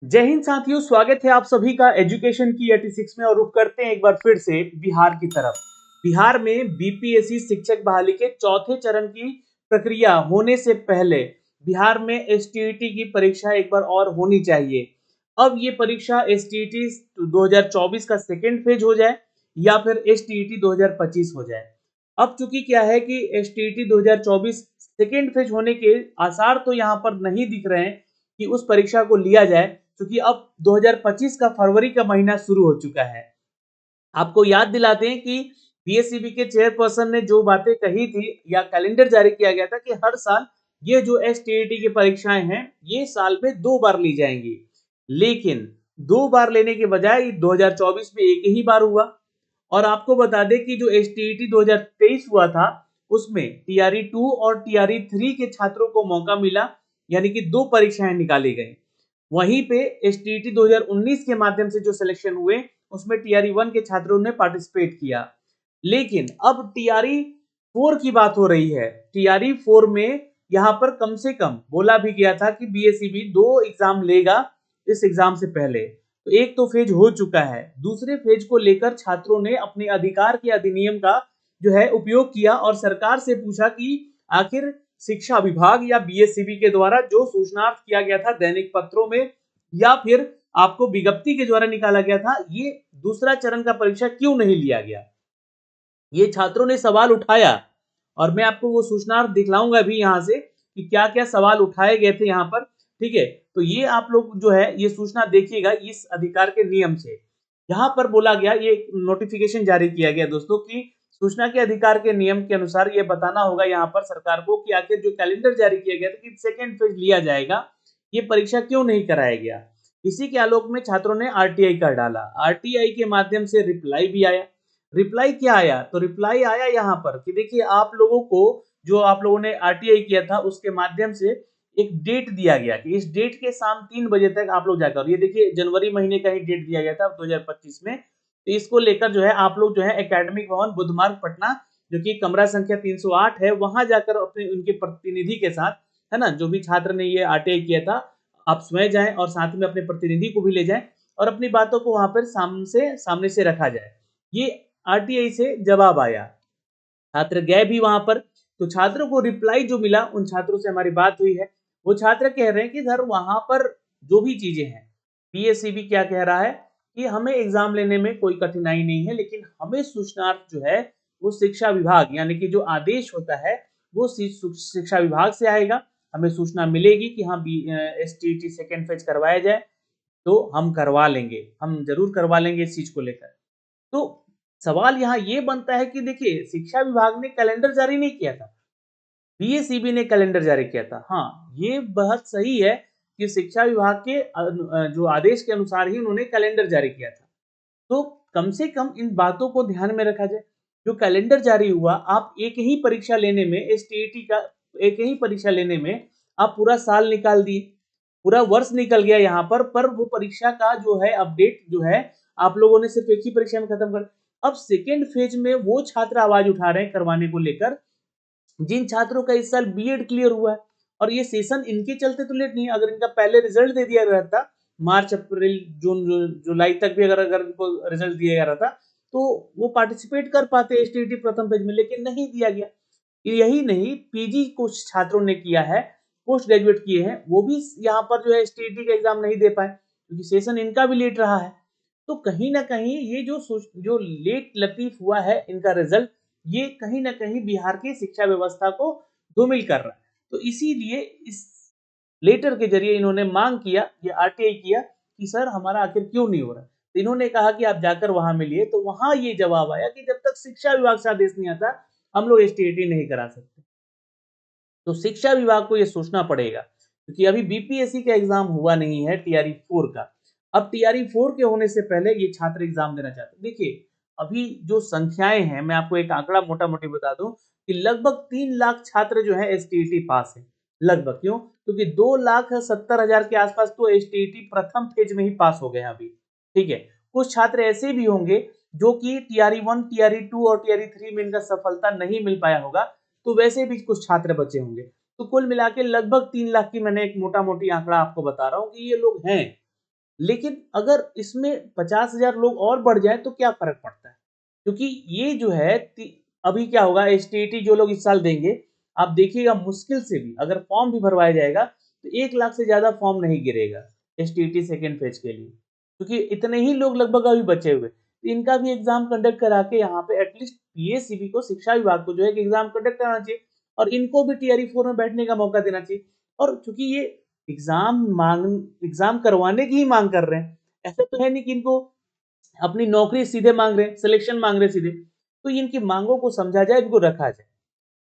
जय हिंद साथियों, स्वागत है आप सभी का एजुकेशन की 86 में। और रुख करते हैं एक बार फिर से बिहार की तरफ। बिहार में बीपीएससी शिक्षक बहाली के चौथे चरण की प्रक्रिया होने से पहले बिहार में एसटीईटी की परीक्षा एक बार और होनी चाहिए। अब ये परीक्षा एसटीईटी 2024 का सेकेंड फेज हो जाए या फिर एसटीईटी 2025 हो जाए। अब चूंकि क्या है कि एसटीईटी 2024 सेकेंड फेज होने के आसार तो यहाँ पर नहीं दिख रहे हैं कि उस परीक्षा को लिया जाए, क्योंकि अब 2025 का फरवरी का महीना शुरू हो चुका है। आपको याद दिलाते हैं कि पीएससीबी के चेयरपर्सन ने जो बातें कही थी या कैलेंडर जारी किया गया था कि हर साल ये जो एसटीईटी की परीक्षाएं हैं ये साल में 2 बार ली जाएंगी, लेकिन 2 बार लेने के बजाय 2024 में एक ही बार हुआ। और आपको बता दें कि जो एसटीईटी 2023 हुआ था उसमें टीआरई 2 और टीआरई 3 के छात्रों को मौका मिला, यानी कि 2 परीक्षाएं निकाली गई। वहीं पे एसटीईटी 2019 के माध्यम से जो सिलेक्शन हुए उसमें टीआरई 1 के छात्रों ने पार्टिसिपेट किया। लेकिन अब टीआरई 4 की बात हो रही है। टीआरई 4 में यहाँ पर कम से कम बोला भी गया था कि बीएसईबी 2 एग्जाम लेगा इस एग्जाम से पहले। तो एक तो फेज हो चुका है, दूसरे फेज को लेकर छात्रों ने अपने अधिकार के अधिनियम का जो है उपयोग किया और सरकार से पूछा कि आखिर शिक्षा विभाग या बीएसईबी के द्वारा जो सूचनार्थ किया गया था दैनिक पत्रों में या फिर आपको विज्ञप्ति के द्वारा निकाला गया था, ये दूसरा चरण का परीक्षा क्यों नहीं लिया गया। ये छात्रों ने सवाल उठाया और मैं आपको वो सूचनार्थ दिखलाऊंगा भी यहाँ से कि क्या क्या सवाल उठाए गए थे यहाँ पर। ठीक है, तो ये आप लोग जो है ये सूचना देखिएगा इस अधिकार के नियम से। यहाँ पर बोला गया, ये नोटिफिकेशन जारी किया गया दोस्तों की सूचना के अधिकार के नियम के अनुसार ये बताना होगा यहाँ पर सरकार को कि आखिर जो कैलेंडर जारी किया गया था कि सेकेंड फेज लिया जाएगा, ये परीक्षा क्यों नहीं कराया गया। इसी के आलोक में छात्रों ने आरटीआई कर डाला। आरटीआई के माध्यम से रिप्लाई भी आया। रिप्लाई क्या आया, तो रिप्लाई आया यहाँ पर कि देखिए आप लोगों को जो आप लोगों ने आरटीआई किया था उसके माध्यम से एक डेट दिया गया कि इस डेट के शाम 3 बजे तक आप लोग जाकर, ये देखिए जनवरी महीने का ही डेट दिया गया था 2025 में। तो इसको लेकर जो है आप लोग जो है एकेडमिक भवन बुधमार्ग पटना जो कि कमरा संख्या 308 है वहां जाकर अपने उनके प्रतिनिधि के साथ, है ना, जो भी छात्र ने ये आरटीआई किया था, आप स्वयं जाएं और साथ में अपने प्रतिनिधि को भी ले जाएं और अपनी बातों को वहां पर सामने से रखा जाए। ये आरटीआई से जवाब आया, छात्र गए भी वहां पर। तो छात्रों को रिप्लाई जो मिला, उन छात्रों से हमारी बात हुई है, वो छात्र कह रहे हैं कि सर वहां पर जो भी चीजें हैं, पीएससीबी क्या कह रहा है कि हमें एग्जाम लेने में कोई कठिनाई नहीं है, लेकिन हमें सूचनार्थ जो है वो शिक्षा विभाग यानी कि जो आदेश होता है वो शिक्षा विभाग से आएगा। हमें सूचना मिलेगी कि हाँ एसटीईटी सेकेंड फेज करवाया जाए तो हम करवा लेंगे, हम जरूर करवा लेंगे इस चीज को लेकर। तो सवाल यहाँ ये बनता है कि देखिए शिक्षा विभाग ने कैलेंडर जारी नहीं किया था, पीएसईबी ने कैलेंडर जारी किया था। हाँ, ये बात सही है कि शिक्षा विभाग के जो आदेश के अनुसार ही उन्होंने कैलेंडर जारी किया था। तो कम से कम इन बातों को ध्यान में रखा जाए। जो कैलेंडर जारी हुआ, आप एक ही परीक्षा लेने में एसटीईटी का एक ही परीक्षा लेने में आप पूरा साल निकाल दिए, पूरा वर्ष निकल गया यहाँ पर वो परीक्षा का जो है अपडेट जो है आप लोगों ने सिर्फ एक ही परीक्षा में खत्म कर। अब सेकेंड फेज में वो छात्र आवाज उठा रहे हैं करवाने को लेकर जिन छात्रों का इस साल बीएड क्लियर हुआ है। और ये सेशन इनके चलते तो लेट नहीं, अगर इनका पहले रिजल्ट दे दिया रहता मार्च अप्रैल जून जुलाई तक भी अगर इनको रिजल्ट दिया गया रहता तो वो पार्टिसिपेट कर पाते एसटीईटी प्रथम फेज में, लेकिन नहीं दिया गया। यही नहीं, पीजी कुछ छात्रों ने किया है, पोस्ट ग्रेजुएट किए हैं, वो भी यहाँ पर जो है एसटीईटी का एग्जाम नहीं दे पाए क्योंकि सेशन इनका भी लेट रहा है। तो कहीं ना कहीं ये जो लेट लतीफ हुआ है इनका रिजल्ट, ये कहीं ना कहीं बिहार की शिक्षा व्यवस्था को धूमिल कर रहा है। तो इसीलिए इस लेटर के जरिए इन्होंने मांग किया, ये आरटीआई किया कि सर हमारा आखिर क्यों नहीं हो रहा। तो इन्होंने कहा कि आप जाकर वहां मिलिए, तो वहां ये जवाब आया कि जब तक शिक्षा विभाग से आदेश नहीं आता हम लोग एसटीईटी नहीं करा सकते। तो शिक्षा विभाग को ये सोचना पड़ेगा क्योंकि अभी बीपीएससी का एग्जाम हुआ नहीं है टीआरई 4 का। अब टीआरई 4 के होने से पहले ये छात्र एग्जाम देना चाहते हैं। देखिए अभी जो संख्याएं हैं, मैं आपको एक आंकड़ा मोटा मोटी बता दूं कि लगभग 3 लाख छात्र जो है एसटीईटी पास है। लगभग क्यों, क्योंकि 2,70,000 के आसपास तो एसटीईटी प्रथम फेज में ही पास हो गए हैं अभी। ठीक है, कुछ छात्र ऐसे भी होंगे जो कि टीआरई 1 टीआरई 2 और टीआरई 3 में इनका सफलता नहीं मिल पाया होगा, तो वैसे भी कुछ छात्र बचे होंगे। तो कुल मिला के लगभग 3 लाख की मैंने एक मोटा मोटी आंकड़ा आपको बता रहा हूँ कि ये लोग हैं लेकिन अगर इसमें 50,000 लोग और बढ़ जाए तो क्या फर्क पड़ता है, क्योंकि ये जो है अभी क्या होगा, एसटीईटी जो लोग इस साल देंगे, आप देखिएगा मुश्किल से भी अगर फॉर्म भी भरवाया जाएगा तो 1 लाख से ज्यादा फॉर्म नहीं गिरेगा एसटीईटी सेकेंड फेज के लिए, क्योंकि इतने ही लोग लगभग अभी बचे हुए। तो इनका भी एग्जाम कंडक्ट करा के यहाँ पे एटलीस्ट पीएससीबी को, शिक्षा विभाग को जो है एग्जाम कंडक्ट कराना चाहिए और इनको भी टीआरई 4 में बैठने का मौका देना चाहिए। और चूंकि ये एग्जाम करवाने की ही मांग कर रहे हैं, ऐसा तो है नहीं कि इनको अपनी नौकरी सीधे मांग रहे हैं, सिलेक्शन मांग रहे हैं सीधे, तो इनकी मांगों को समझा जाए, इनको रखा जाए।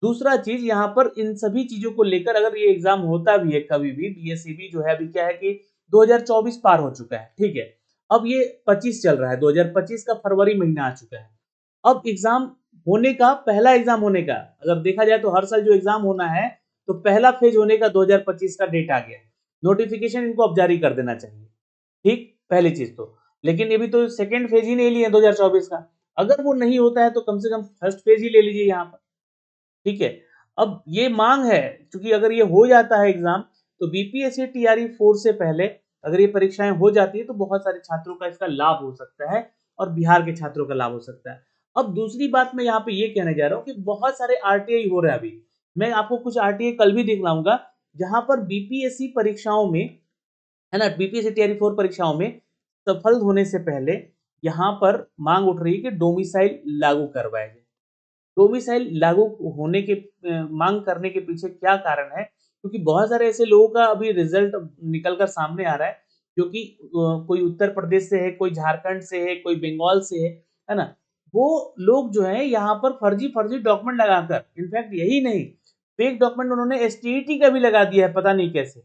दूसरा चीज यहाँ पर इन सभी चीजों को लेकर अगर ये एग्जाम होता भी है कभी भी, बीएससीबी जो है अभी क्या है कि 2024 पार हो चुका है, ठीक है, अब ये 25 चल रहा है, 2025 का फरवरी महीना आ चुका है। अब एग्जाम होने का, पहला एग्जाम होने का अगर देखा जाए तो हर साल जो एग्जाम होना है तो पहला फेज होने का 2025 का डेट आ गया, नोटिफिकेशन इनको अब जारी कर देना चाहिए, ठीक, पहली चीज तो। लेकिन ये भी तो सेकंड फेज ही नहीं लिया 2024 का, अगर वो नहीं होता है तो कम से कम फर्स्ट फेज ही ले लीजिए यहाँ पर, ठीक है। अब ये मांग है, क्योंकि अगर ये हो जाता है एग्जाम तो बीपीएससी टीआरई 4 से पहले अगर ये परीक्षाएं हो जाती है तो बहुत सारे छात्रों का इसका लाभ हो सकता है और बिहार के छात्रों का लाभ हो सकता है। अब दूसरी बात मैं यहाँ पे ये कहने जा रहा हूँ कि बहुत सारे आरटीआई हो रहे हैं अभी, मैं आपको कुछ आरटीआई कल भी दिखलाऊंगा जहां पर बीपीएससी परीक्षाओं में, है ना, बीपीएससी टीआरई 4 परीक्षाओं में सफल होने से पहले यहाँ पर मांग उठ रही है कि डोमिसाइल लागू करवाया जाए। डोमिसाइल लागू होने के मांग करने के पीछे क्या कारण है, क्योंकि बहुत सारे ऐसे लोगों का अभी रिजल्ट निकल कर सामने आ रहा है, क्योंकि कोई उत्तर प्रदेश से है, कोई झारखंड से है, कोई बंगाल से है ना, वो लोग जो है यहाँ पर फर्जी फर्जी डॉक्यूमेंट लगाकर, इनफैक्ट यही नहीं, फेक डॉक्यूमेंट उन्होंने एसटीईटी का भी लगा दिया है, पता नहीं कैसे,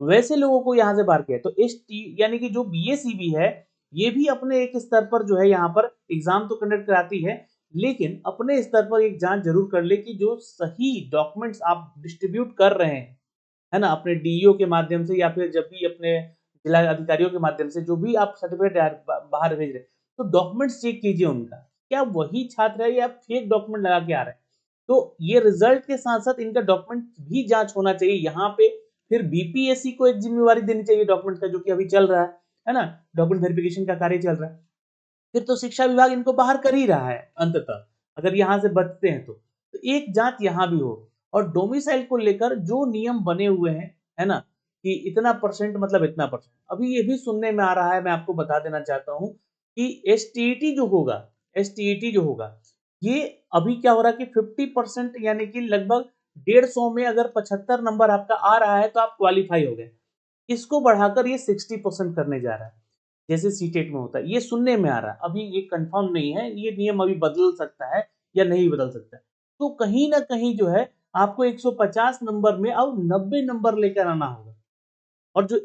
वैसे लोगों को यहाँ से बाहर किया। तो एस टी यानी कि जो बीएसईबी है, ये भी अपने एक स्तर पर जो है यहाँ पर एग्जाम तो कंडक्ट कराती है, लेकिन अपने स्तर पर एक जांच जरूर कर ले कि जो सही डॉक्यूमेंट्स आप डिस्ट्रीब्यूट कर रहे हैं, है ना, अपने डीईओ के माध्यम से या फिर जब भी अपने जिला अधिकारियों के माध्यम से जो भी आप सर्टिफिकेट बाहर भेज रहे हैं, तो डॉक्यूमेंट्स चेक कीजिए उनका, क्या वही छात्र है या फेक डॉक्यूमेंट लगा के आ रहे हैं। तो ये रिजल्ट के साथ साथ इनका डॉक्यूमेंट भी जांच होना चाहिए यहाँ पे। फिर बीपीएससी को एक जिम्मेवारी देनी चाहिए डॉक्यूमेंट का, जो कि अभी चल रहा है ना, डॉक्यूमेंट वेरिफिकेशन का कार्य चल रहा है। फिर तो शिक्षा विभाग इनको बाहर कर ही रहा है अंततः, अगर यहाँ से बचते हैं तो एक जांच यहाँ भी हो। और डोमिसाइल को लेकर जो नियम बने हुए हैं, है ना, कि इतना परसेंट मतलब इतना परसेंट, अभी ये भी सुनने में आ रहा है, मैं आपको बता देना चाहता हूँ कि एसटीईटी जो होगा, एसटीईटी जो होगा, ये अभी क्या हो रहा है कि 50% यानी कि लगभग 150 में अगर 75 नंबर आपका आ रहा है तो आप क्वालिफाई हो गए, इसको बढ़ाकर ये 60% करने जा रहा है, जैसे सीटेट में होता है, ये सुनने में आ रहा है, अभी ये कंफर्म नहीं है, ये नियम अभी बदल सकता है या नहीं बदल सकता है। तो कहीं ना कहीं जो है आपको 150 नंबर में अब 90 नंबर लेकर आना होगा, और जो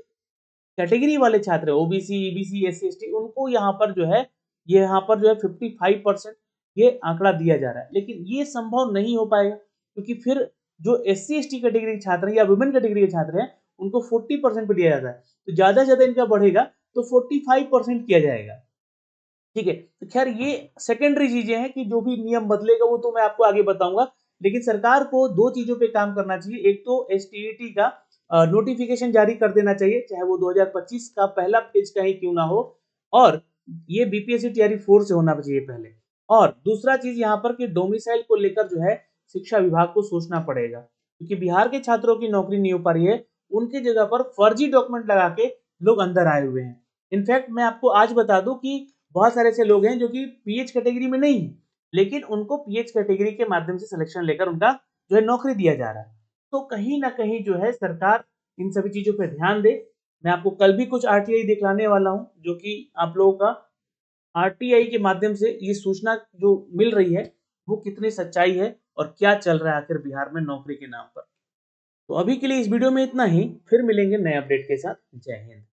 कैटेगरी वाले छात्र ओबीसी, ईबीसी, एससी, एसटी, उनको यहाँ पर जो है, ये यहाँ पर जो है 55% ये आंकड़ा दिया जा रहा है, लेकिन ये संभव नहीं हो पाएगा, क्योंकि फिर जो एससी एसटी कैटेगरी के छात्र हैं या वुमेन कैटेगरी के छात्र हैं, उनको 40% पे दिया जाता है, तो ज्यादा से ज्यादा इनका बढ़ेगा तो 45% किया जाएगा, ठीक है। तो खैर ये सेकेंडरी चीजें हैं कि जो भी नियम बदलेगा वो तो मैं आपको आगे बताऊंगा, लेकिन सरकार को दो चीजों पे काम करना चाहिए, एक तो एसटीईटी का नोटिफिकेशन जारी कर देना चाहिए, चाहे वो 2025 का पहला फेज का ही क्यों ना हो, और ये बीपीएससी टीआरई 4 से होना चाहिए पहले। और दूसरा चीज यहाँ पर कि डोमिसाइल को लेकर जो है शिक्षा विभाग को सोचना पड़ेगा, क्योंकि बिहार के छात्रों की नौकरी नहीं हो पा रही है, उनकी जगह पर फर्जी डॉक्यूमेंट लगा के लोग अंदर आए हुए हैं। इनफैक्ट मैं आपको आज बता दूं कि बहुत सारे ऐसे लोग हैं जो कि पीएच कैटेगरी में नहीं है, लेकिन उनको पीएच कैटेगरी के माध्यम से सिलेक्शन लेकर उनका जो है नौकरी दिया जा रहा है। तो कहीं ना कहीं जो है सरकार इन सभी चीजों पर ध्यान दे। मैं आपको कल भी कुछ आरटीआई दिखलाने वाला हूं, जो कि आप लोगों का आरटीआई के माध्यम से ये सूचना जो मिल रही है वो कितनी सच्चाई है और क्या चल रहा है आखिर बिहार में नौकरी के नाम पर। तो अभी के लिए इस वीडियो में इतना ही, फिर मिलेंगे नए अपडेट के साथ। जय हिंद।